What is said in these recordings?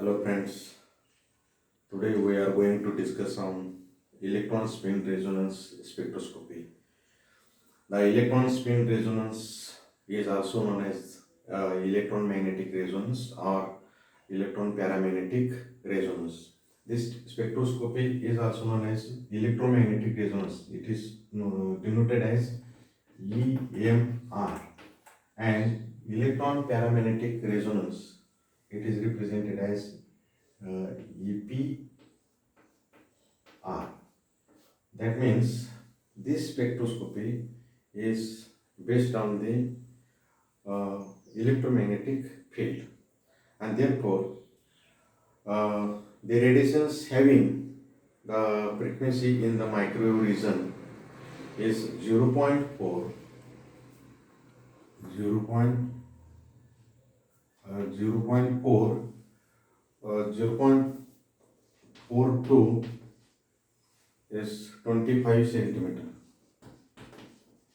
Hello friends, today we are going to discuss on electron spin resonance spectroscopy. The electron spin resonance is also known as electron magnetic resonance or electron paramagnetic resonance. This spectroscopy is also known as electromagnetic resonance. It is denoted as EMR, and electron paramagnetic resonance, it is represented as EPR. That means this spectroscopy is based on the electromagnetic field, and therefore the radiations having the frequency in the microwave region is 0.4, 0.42 is 25 centimeter.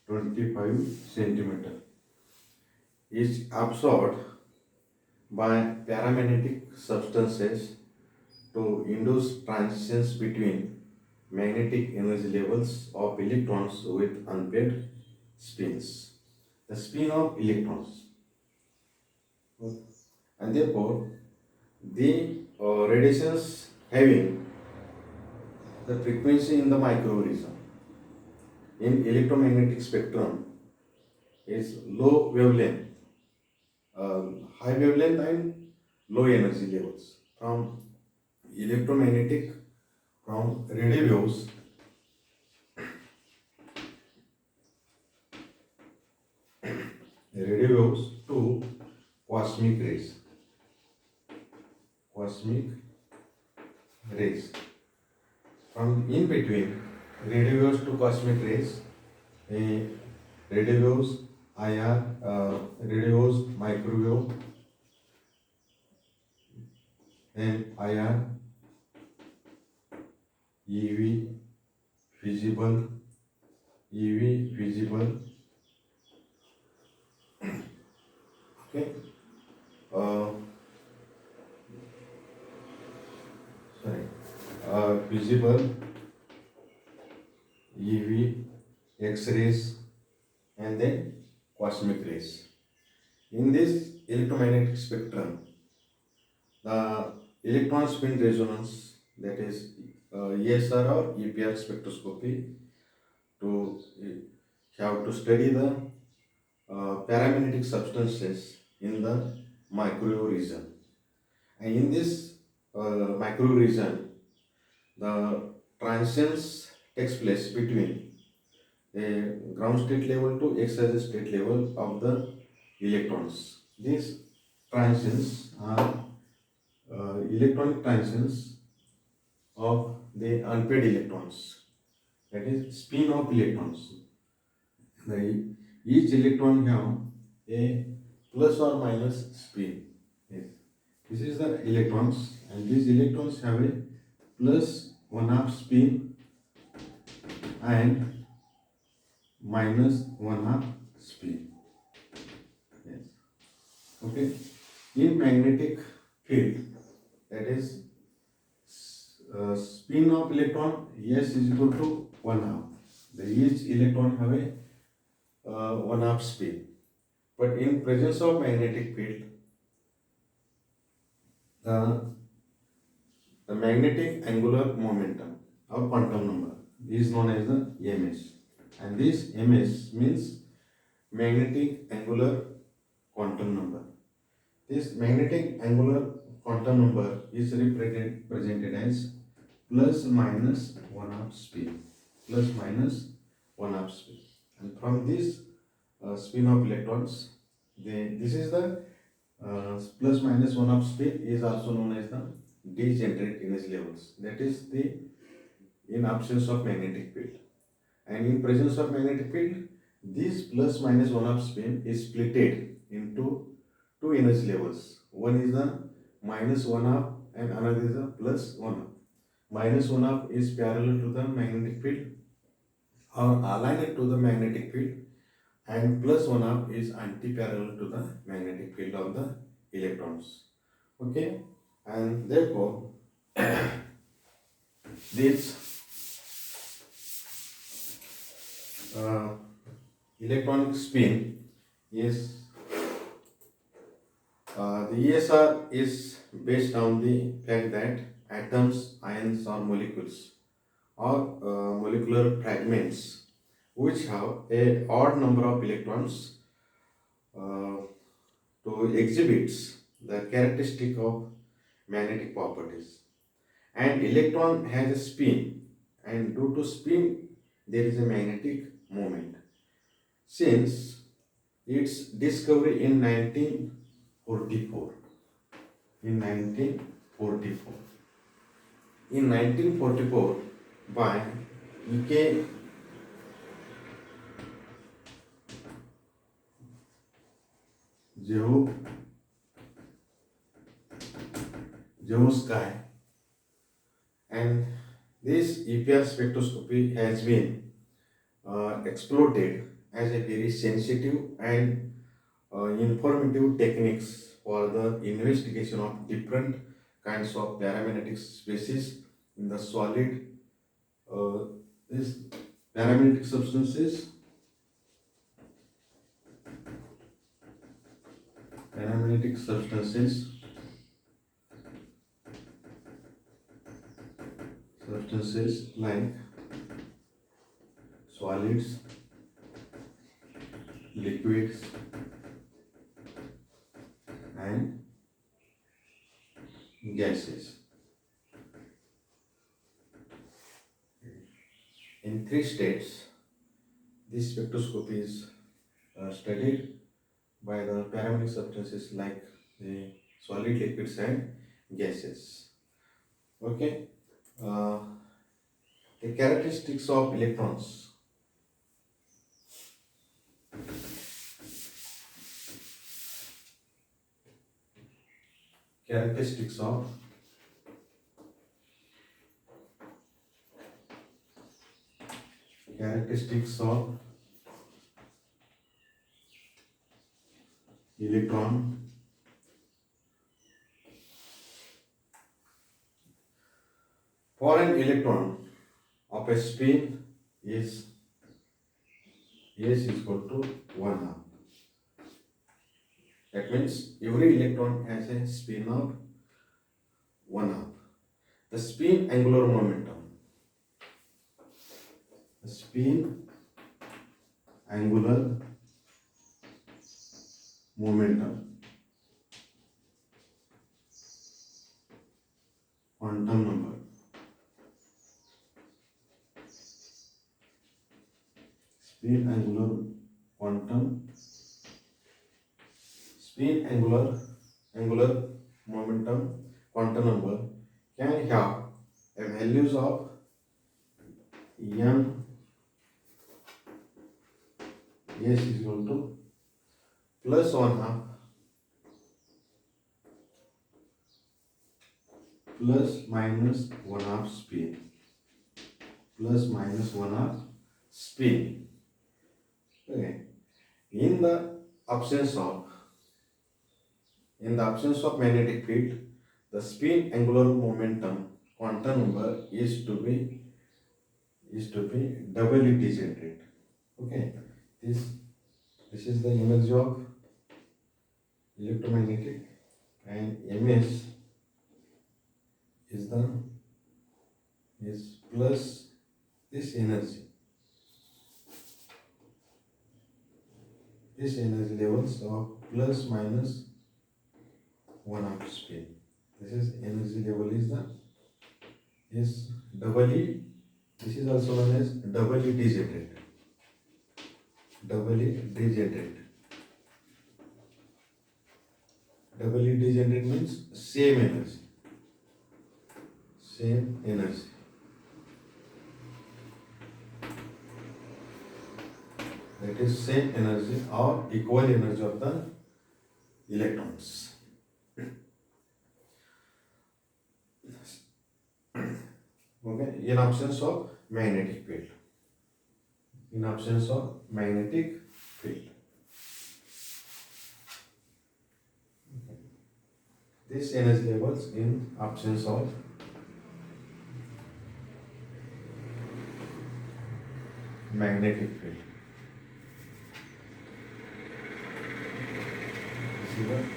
25 centimeter is absorbed by paramagnetic substances to induce transitions between magnetic energy levels of electrons with unpaired spins. The spin of electrons, and therefore the radiations having the frequency in the microwave region in electromagnetic spectrum is low wavelength, high wavelength and low energy levels. From electromagnetic, from radio waves to cosmic rays, cosmic rays. From in between radio waves to cosmic rays, radio waves, IR, radio waves, microwave, then IR, EV, visible, okay. Uh, Visible, EV, X-rays, and then cosmic rays. In this electromagnetic spectrum, the electron spin resonance, that is ESR or EPR spectroscopy, to have to study the paramagnetic substances in the microwave region. And in this microwave region, the transitions takes place between the ground state level to excited state level of the electrons. These transitions are electronic transitions of the unpaired electrons, that is spin of electrons. Each electron have a plus or minus spin. Yes. This is the electrons, and these electrons have a plus 1/2 spin and minus 1/2 spin. Yes. Okay. In magnetic field, that is spin of electron, S is equal to 1/2. Each electron have a 1/2 spin. But in presence of magnetic field, the magnetic angular momentum or quantum number is known as the ms, and this ms means magnetic angular quantum number. This magnetic angular quantum number is represented as plus minus 1/2 spin, plus minus 1/2 spin. And from this spin of electrons, this is the plus minus 1/2 spin is also known as the degenerate energy levels. That is the in absence of magnetic field. And in presence of magnetic field, this plus minus 1/2 spin is splitted into two energy levels. One is the minus 1/2 and another is the plus 1/2. Minus 1/2 is parallel to the magnetic field or aligned to the magnetic field, and plus 1/2 is anti-parallel to the magnetic field of the electrons. Okay, and therefore this uh, electronic spin is the ESR is based on the fact that atoms, ions or molecules or molecular fragments which have a odd number of electrons uh, to exhibits the characteristic of magnetic properties, and electron has a spin, and due to spin there is a magnetic moment. Since its discovery in 1944, in 1944 in 1944 by E.K. Zhevsky, and this EPR spectroscopy has been exploited as a very sensitive and informative techniques for the investigation of different kinds of paramagnetic species in the solid. These paramagnetic substances like solids, liquids and gases. In three states, this spectroscopy is studied by the paramagnetic substances like the solid, liquids and gases. Okay. Uh, the characteristics of electrons. Characteristics of electron. For an electron of a spin is S is equal to 1 half. That means every electron has a spin of 1 half. The spin angular momentum. The spin angular momentum, quantum number. Spin angular quantum, angular momentum quantum number can have a values of m s is equal to plus 1 half plus minus 1 half spin, plus minus 1 half spin. Okay. In the absence of magnetic field, the spin angular momentum quantum number is to be doubly degenerate. Okay, this is the energy of electromagnetic, and ms is plus this energy. This energy levels of plus minus 1 half spin. This is energy level is doubly. This is also known as doubly degenerate. Doubly degenerate means same energy. That is same energy or equal energy of the electrons. Okay, in absence of magnetic field. this energy levels in absence of magnetic field.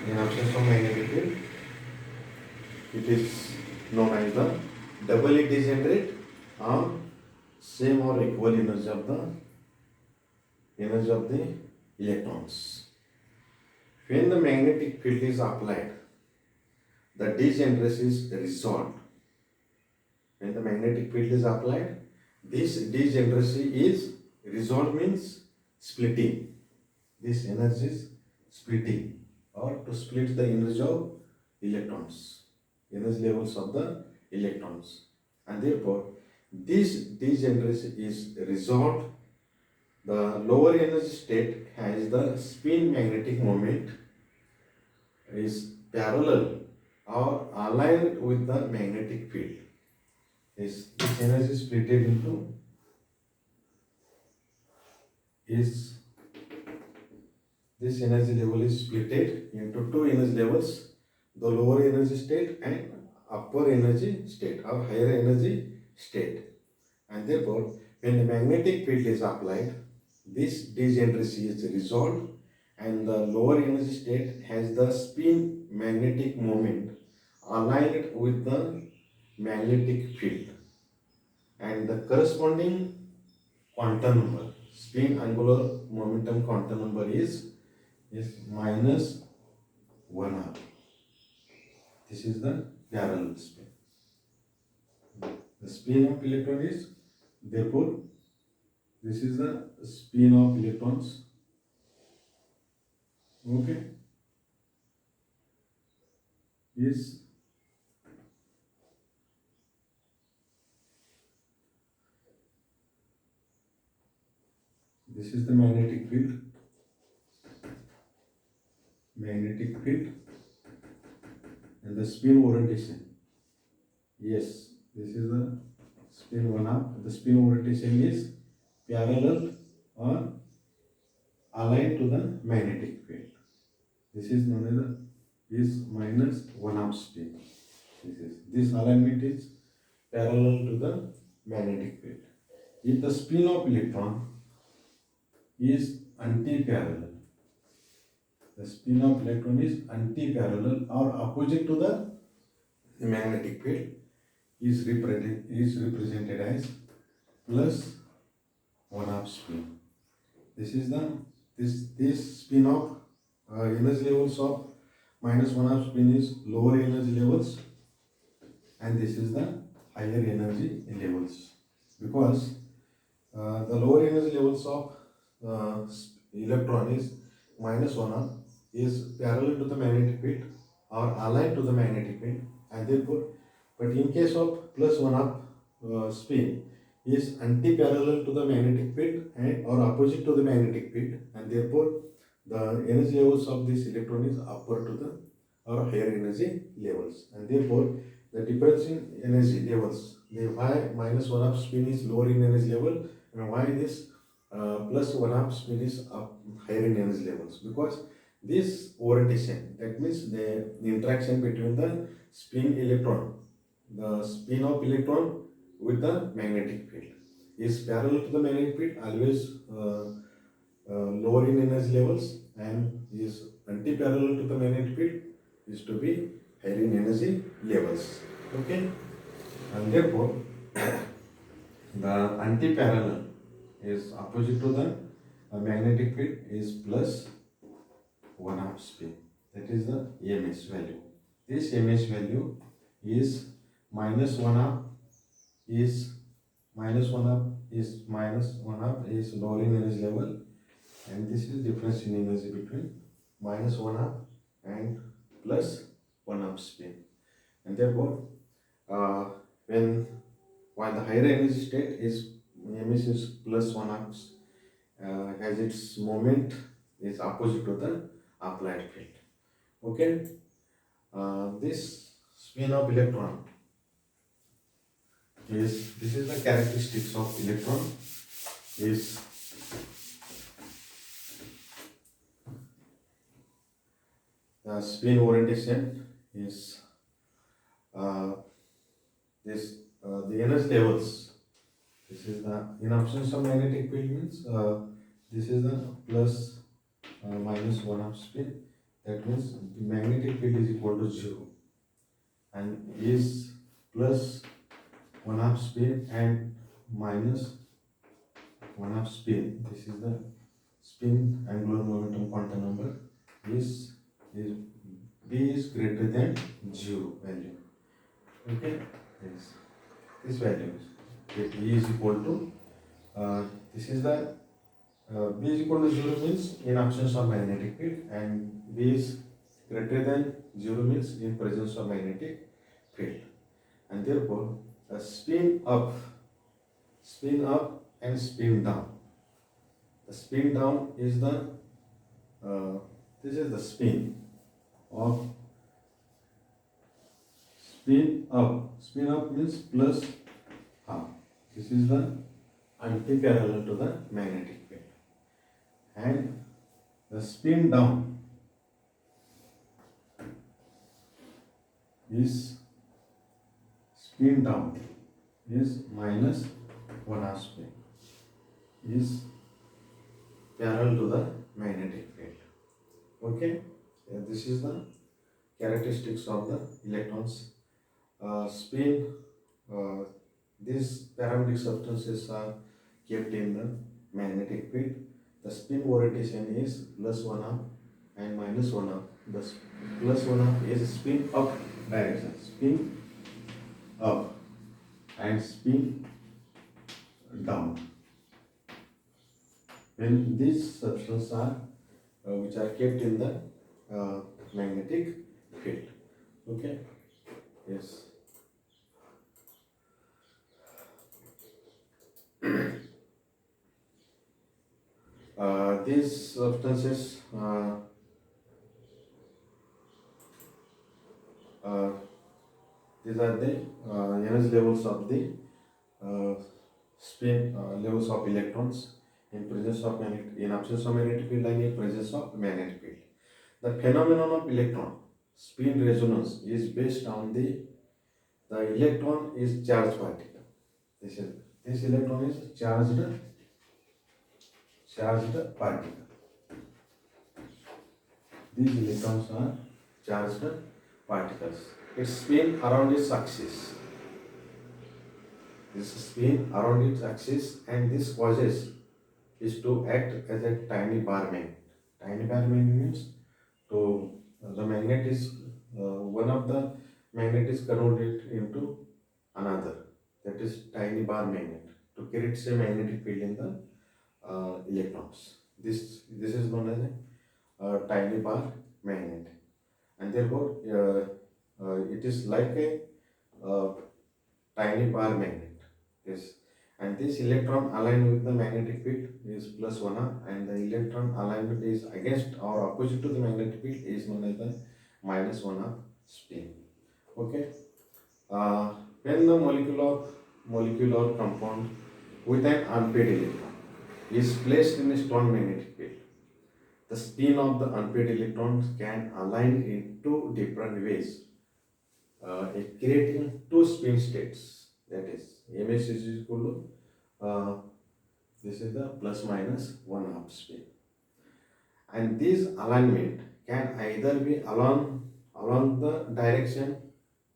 In absence of magnetic field, it is known as the doubly degenerate or same or equal energy of the electrons. When the magnetic field is applied, the degeneracy is resolved. When the magnetic field is applied, this degeneracy is resolved, means splitting. This energy is splitting, or to split the energy of electrons, energy levels of the electrons, and therefore this degeneracy is resolved. The lower energy state has the spin magnetic moment is parallel or aligned with the magnetic field. This energy is split into is this energy level is split into two energy levels, the lower energy state and upper energy state or higher energy state. And therefore, when the magnetic field is applied, this degeneracy is resolved and the lower energy state has the spin magnetic moment aligned with the magnetic field, and the corresponding quantum number, spin angular momentum quantum number is minus 1 r. This is the parallel spin. The spin of electron is, therefore, this is the spin of electrons. Okay. Is this is the magnetic field. And the spin orientation. Yes, this is the spin 1/2. The spin orientation is parallel or aligned to the magnetic field. This is known as is minus 1/2 spin. This alignment is parallel to the magnetic field. If the spin of electron is anti-parallel, the spin of electron is anti-parallel or opposite to the magnetic field, is represented as plus 1/2 spin. This is the this spin of energy levels of minus 1/2 spin is lower energy levels, and this is the higher energy levels, because the lower energy levels of electron is minus 1/2 is parallel to the magnetic field or aligned to the magnetic field, and therefore, but in case of plus 1/2 spin is anti-parallel to the magnetic field and or opposite to the magnetic field, and therefore the energy levels of this electron is upper to the or higher energy levels, and therefore the difference in energy levels, the why minus 1/2 spin is lower in energy level and why this plus 1/2 spin is higher in energy levels, because this orientation, that means the interaction between the spin electron, the spin of electron with the magnetic field is parallel to the magnetic field, always lower in energy levels, and is anti-parallel to the magnetic field, is to be higher in energy levels. Okay, and therefore the anti-parallel is opposite to the magnetic field is plus 1/2 spin. That is the EMS value. This EMS value is minus 1/2 is minus 1/2 is lower in energy level, and this is difference in energy between minus 1/2 and plus 1/2 spin, and therefore while the higher energy state is EMS is plus 1/2 has its moment is opposite to the applied field. Okay, this spin of electron is, this is the characteristics of electron is the spin orientation is uh, this the energy levels. This is the in absence of magnetic field means this is the plus minus 1/2 spin. That means the magnetic field is equal to 0 and is plus 1/2 spin and minus 1/2 spin. This is the spin angular momentum quantum number is B is greater than 0 value. Okay, yes, this value is B is equal to this is the B is equal to 0 means in absence of magnetic field and B is greater than 0 means in presence of magnetic field, and therefore a spin up and spin down. The spin down is the this is the spin of spin up. Spin up means plus half. This is the anti-parallel to the magnetic field. And the spin down is minus 1/2 spin is parallel to the magnetic field. Okay, this is the characteristics of the electrons. Spin. These paramagnetic substances are kept in the magnetic field. The spin orientation is plus 1/2 and minus 1/2. The plus 1/2 is spin up direction, spin up and spin down. When these substances are which are kept in the magnetic field. Okay. Yes. These substances these are the energy levels of the spin levels of electrons in presence of magnetic, in absence of magnetic field and in presence of magnetic field. The phenomenon of electron spin resonance is based on the electron is charged particle. This electron is charged particle. These electrons are charged particles. It spin around its axis. This spin around its axis, and this causes is to act as a tiny bar magnet. Tiny bar magnet means to the magnet is one of the magnet is converted into another. That is tiny bar magnet to create a magnetic field in the electrons. This is known as a tiny bar magnet, and therefore it is like a tiny bar magnet. Yes, and this electron aligned with the magnetic field is plus 1/2, and the electron alignment is against or opposite to the magnetic field is known as the minus 1/2 spin. Okay. When the molecular compound with an unpaired electron is placed in a strong magnetic field, the spin of the unpaired electrons can align in two different ways, creating two spin states. That is, ms is equal to this is the plus minus 1/2 spin, and this alignment can either be along the direction,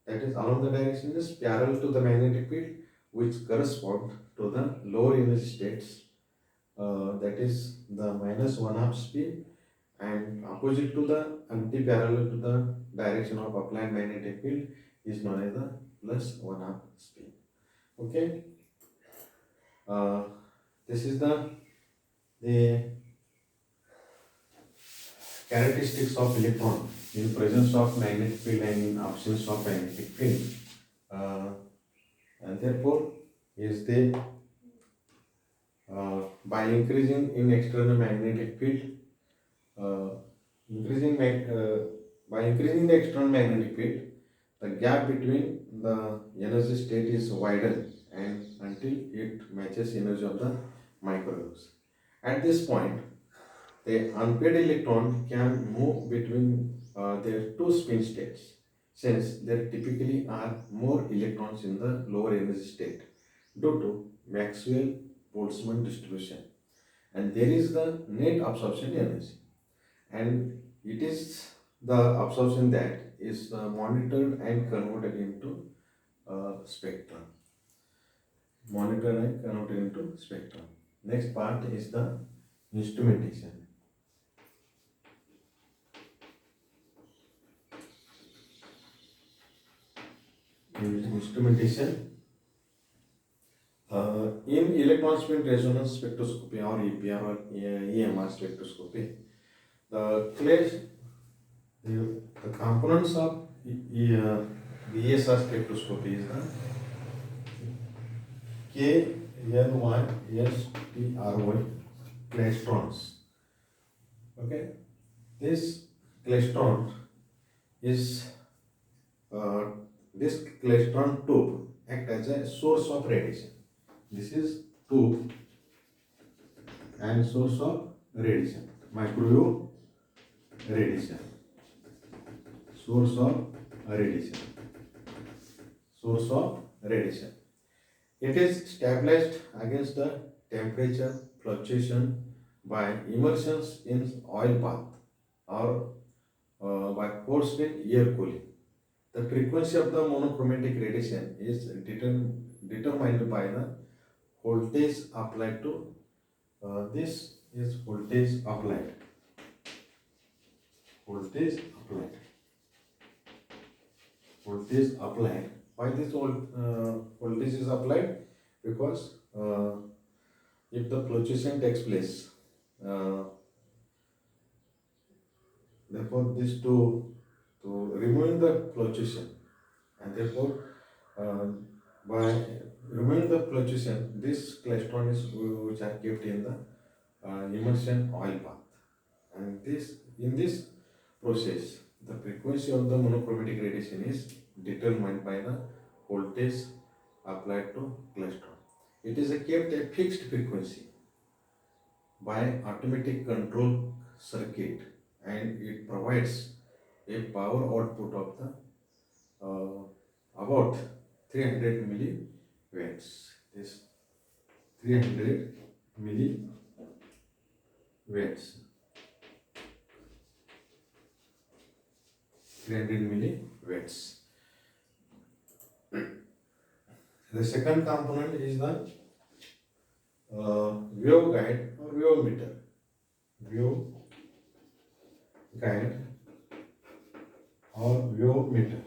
that is along the direction is parallel to the magnetic field, which correspond to the lower energy states, that is the minus 1/2 spin, and opposite to the anti-parallel to the direction of applied magnetic field is known as the plus 1/2 spin. Okay. This is the characteristics of electron in presence of magnetic field and in absence of magnetic field, and therefore is the by increasing in external magnetic field, by increasing the external magnetic field, the gap between the energy state is widened and until it matches energy of the microwaves. At this point, the unpaired electron can move between their two spin states. since there typically are more electrons in the lower energy state due to Maxwell-Boltzmann distribution, and there is the net absorption energy, and it is the absorption that is monitored and converted into spectrum. Monitored and converted into spectrum. Next part is the instrumentation. Instrumentation. In electron spin resonance spectroscopy or EPR or EMR spectroscopy, the class, the components of the ESR spectroscopy is the KLYSTRY electrons. Okay, this electron is this electron tube act as a source of radiation. This is tube and source of radiation, microwave radiation, source of radiation, source of radiation. It is stabilized against the temperature fluctuation by immersions in oil bath or by forced air cooling. The frequency of the monochromatic radiation is determined by the voltage applied to this is voltage applied. Voltage applied. Voltage applied. Why this voltage is applied? Because if the fluctuation takes place, therefore this to remove the fluctuation, and therefore by removing the fluctuation, this electron is which are kept in the immersion oil bath, and this in this process the frequency of the monochromatic radiation is determined by the voltage applied to electron. It is kept a fixed frequency by automatic control circuit, and it provides a power output of the about 300 milliwatts. This 300 milliwatts. 300 milliwatts. The second component is the wave guide or wave meter. Wave guide or wave meter.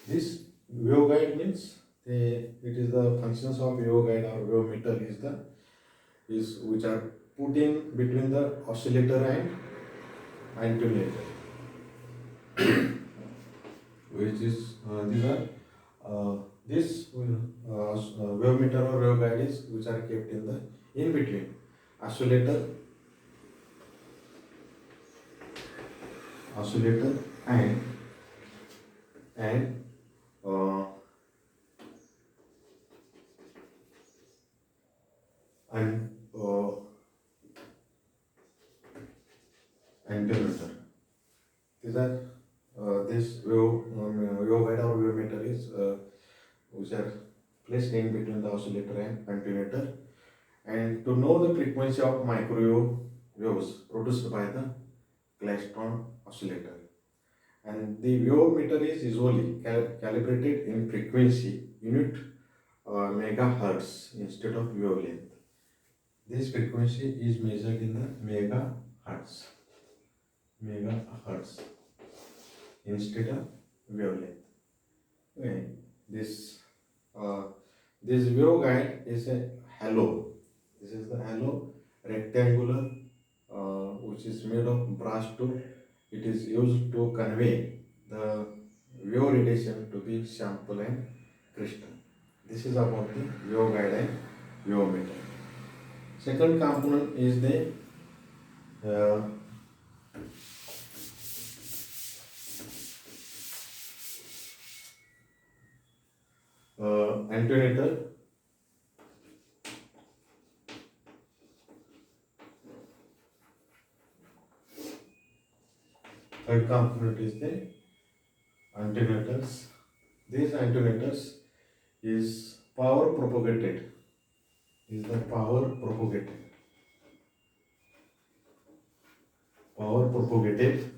This wave guide means it is the functions of wave guide or wave meter is which are put in between the oscillator and attenuator, which is these are this wave meter or wave guide is which are kept in between oscillator and uh, attenuator. These are this wave guide or wave meter is which are placed in between the oscillator and attenuator, and to know the frequency of microwave waves produced by the electron oscillator, and the wave meter is usually calibrated in frequency unit megahertz instead of wavelength. This frequency is measured in the megahertz instead of wavelength. Okay. This wave guide is a halo. This is the halo rectangular which is made of brass tube. It is used to convey the wave radiation to the sample and crystal. This is about the wave guide and wave meter. Second component is the attenuator. third component is the attenuators. These attenuators is power propagated. Is the power propagated. Power propagated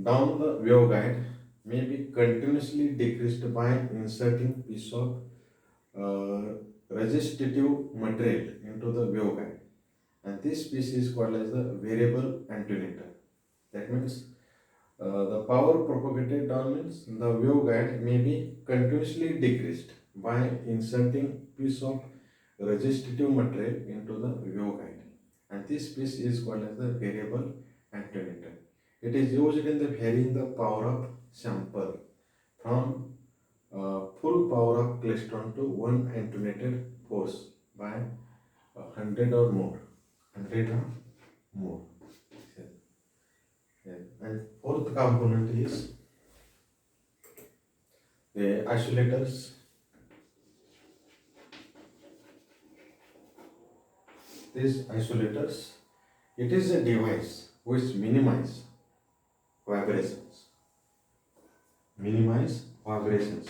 down the waveguide may be continuously decreased by inserting piece of resistive material into the waveguide, and this piece is called as the variable attenuator. That means the power propagated down means the waveguide may be continuously decreased by inserting piece of resistive material into the waveguide, and this piece is called as the variable attenuator. It is used in the varying the power of sample from full power of klystron to one attenuated force by 100 or more. 100 or more. Yeah. And fourth component is the isolators. These isolators, it is a device which minimize vibrations. Minimize vibrations.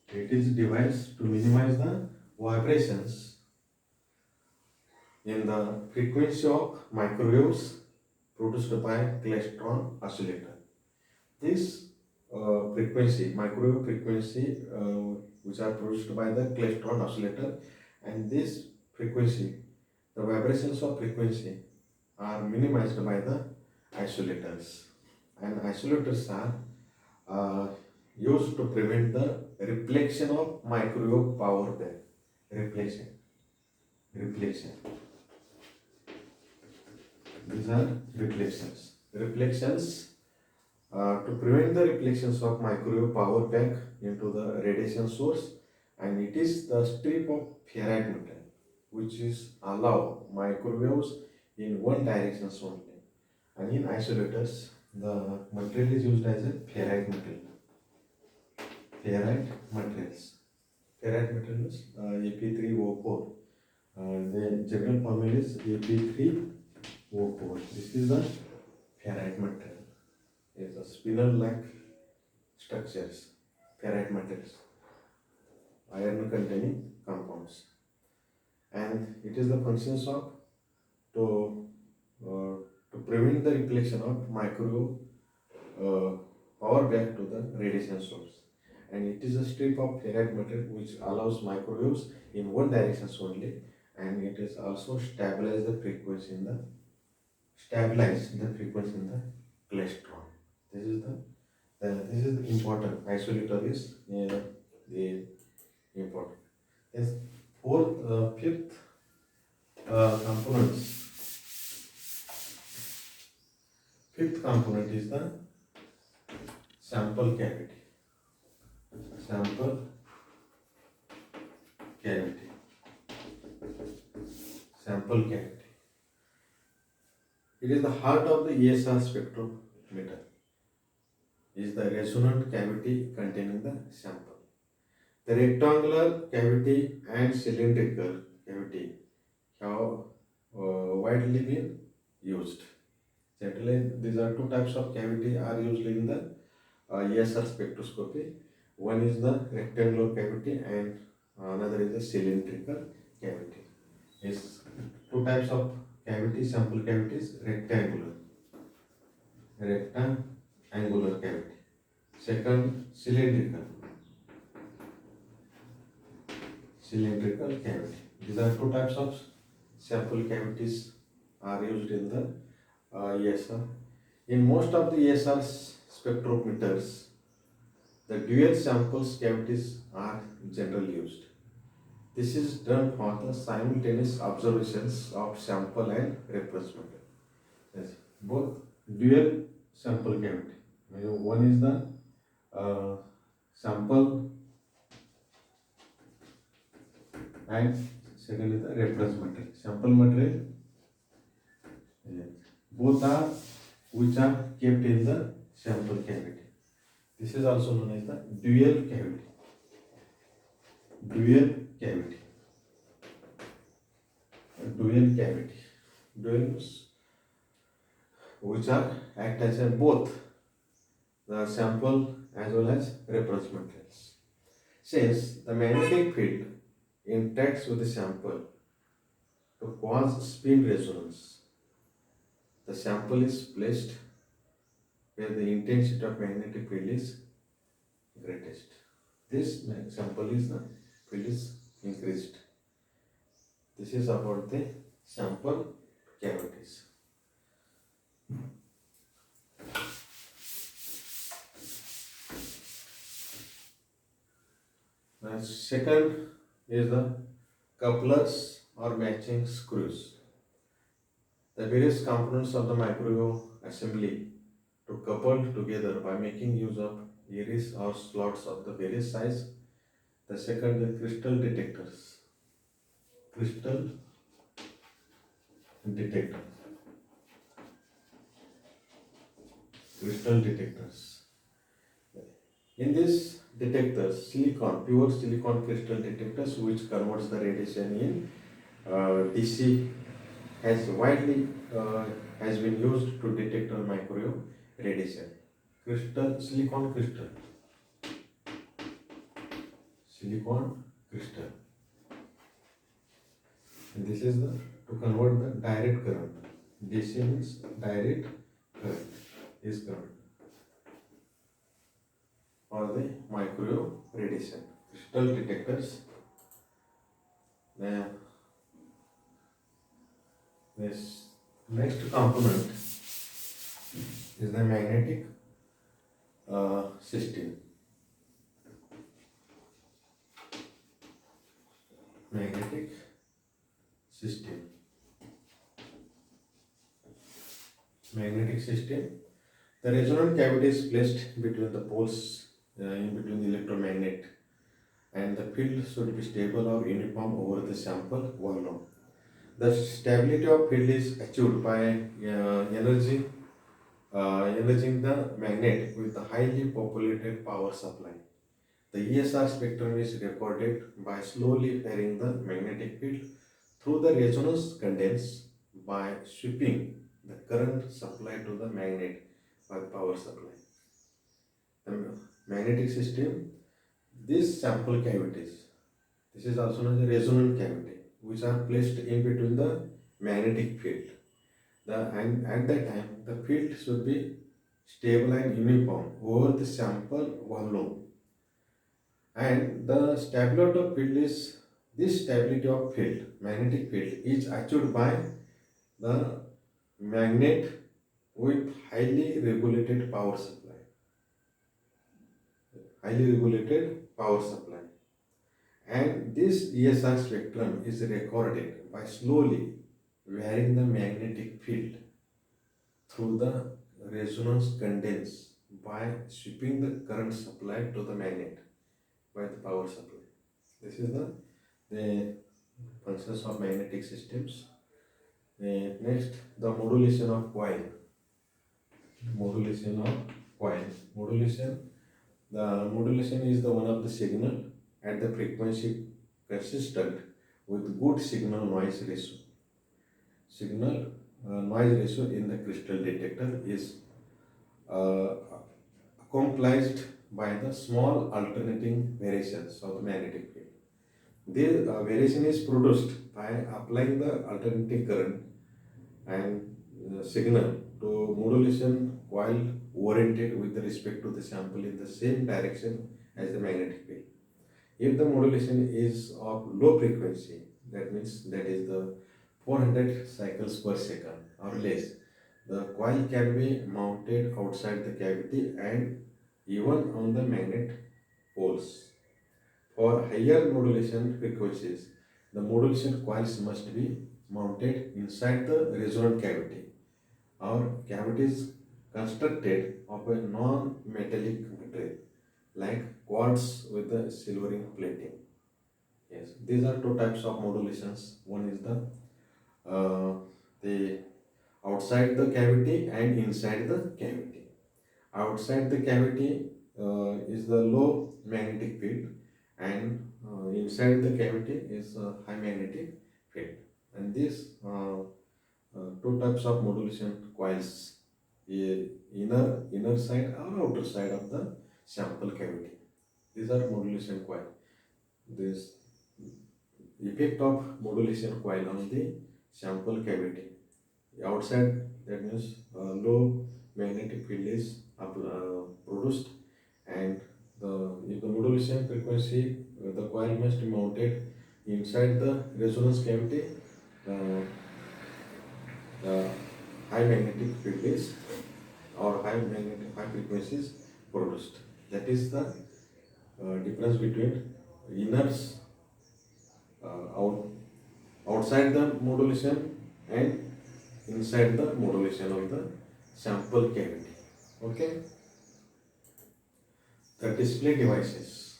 It is a device to minimize the vibrations in the frequency of microwaves produced by klystron oscillator. This frequency, microwave frequency, which are produced by the klystron oscillator, and this frequency, the vibrations of frequency are minimized by the isolators, and isolators are used to prevent the reflection of microwave power back. Reflection. These are reflections. To prevent the reflections of microwave power back into the radiation source, and it is the strip of ferrite metal which is allow microwaves in one direction only. And in isolators, the material is used as a ferrite material. Ferrite materials. Ferrite material is Ap3O4. The general formula is Ap3O4. This is the ferrite material. It's a spinel-like structures, ferrite materials, iron-containing compounds, and it is the functions of to to prevent the reflection of microwave power back to the radiation source, and it is a strip of ferrite material which allows microwaves in one direction only, and it is also stabilize the frequency in the klystron. This is the important. Isolator is the important. Yes, fifth components. Fifth component is the sample cavity. Sample cavity. Sample cavity. It is the heart of the ESR spectrometer. Is the resonant cavity containing the sample. The rectangular cavity and cylindrical cavity have widely been used. Generally, these are two types of cavity are used in the ESR spectroscopy. One is the rectangular cavity and another is the cylindrical cavity. Is two types of cavity, sample cavities: rectangular cavity. Second, cylindrical cavity. These are two types of sample cavities are used in the ESR. In most of the ESR spectrometers, the dual samples cavities are generally used. This is done for the simultaneous observations of sample and reference material. Yes, both dual sample cavity. One is the sample and second is the reference material. Sample material, yes, both are which are kept in the sample cavity. This is also known as the dual cavity. Dual cavity. Dual cavity. Dual means which are act as a both the sample as well as reference materials. Since the magnetic field interacts with the sample to cause spin resonance, the sample is placed where the intensity of magnetic field is greatest. This sample is the field is increased. This is about the sample cavities. The second is the couplers or matching screws. The various components of the microwave assembly to coupled together by making use of iris or slots of the various size. The second, the crystal detectors. Crystal detector. Crystal detectors. In this detectors, pure silicon crystal detectors, which converts the radiation in DC, has widely has been used to detect microwave radiation. Silicon crystal, silicon crystal. And this is the to convert the direct current. DC means direct current is current for the microwave radiation. Crystal detectors. Then this next component is the magnetic system. Magnetic system. Magnetic system. The resonant cavity is placed between the poles in between the electromagnet, and the field should be stable or uniform over the sample volume. The stability of field is achieved by energizing the magnet with the highly populated power supply. The ESR spectrum is recorded by slowly varying the magnetic field through the resonance condense by sweeping the current supply to the magnet by the power supply. The magnetic system, these sample cavities, this is also known as the resonant cavity, which are placed in between the magnetic field. And at that time, the field should be stable and uniform over the sample volume. And the stability of field is this stability of field, magnetic field, is achieved by the magnet with highly regulated power supply. Highly regulated power supply. And this ESR spectrum is recorded by slowly varying the magnetic field through the resonance condense by sweeping the current supply to the magnet by the power supply. This is the functions of magnetic systems. Next, the modulation of coil. Modulation of coil. Modulation. The modulation is the one of the signal at the frequency consistent with good signal noise ratio. Signal noise ratio in the crystal detector is uh, accomplished by the small alternating variations of the magnetic field. This variation is produced by applying the alternating current and signal to modulation coil oriented with respect to the sample in the same direction as the magnetic field. If the modulation is of low frequency, that means that is the 400 cycles per second or less, the coil can be mounted outside the cavity and even on the magnet poles. For higher modulation frequencies, the modulation coils must be mounted inside the resonant cavity or cavities constructed of a non-metallic material like quartz with the silvering plating. Yes, these are two types of modulations. One is the outside the cavity and inside the cavity. Outside the cavity is the low magnetic field, and inside the cavity is high magnetic field. And these two types of modulation coils inner side or outer side of the sample cavity. These are modulation coil. This effect of modulation coil on the sample cavity. Outside, that means low magnetic field is produced, and if the modulation frequency, the coil must be mounted inside the resonance cavity. Uh, the high magnetic field is, or high frequencies produced. That is the difference between inners, outside the modulation, and inside the modulation of the sample cavity. Okay. The display devices.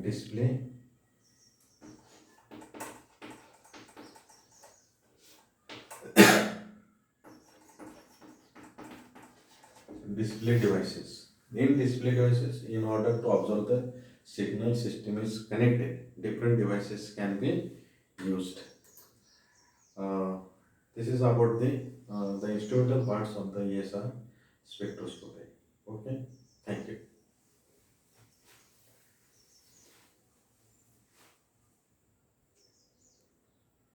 Display display devices. In display devices, in order to observe the signal system is connected, different devices can be used. Uh, this is about the instrumental parts of the ESR spectroscopy. Okay, thank you.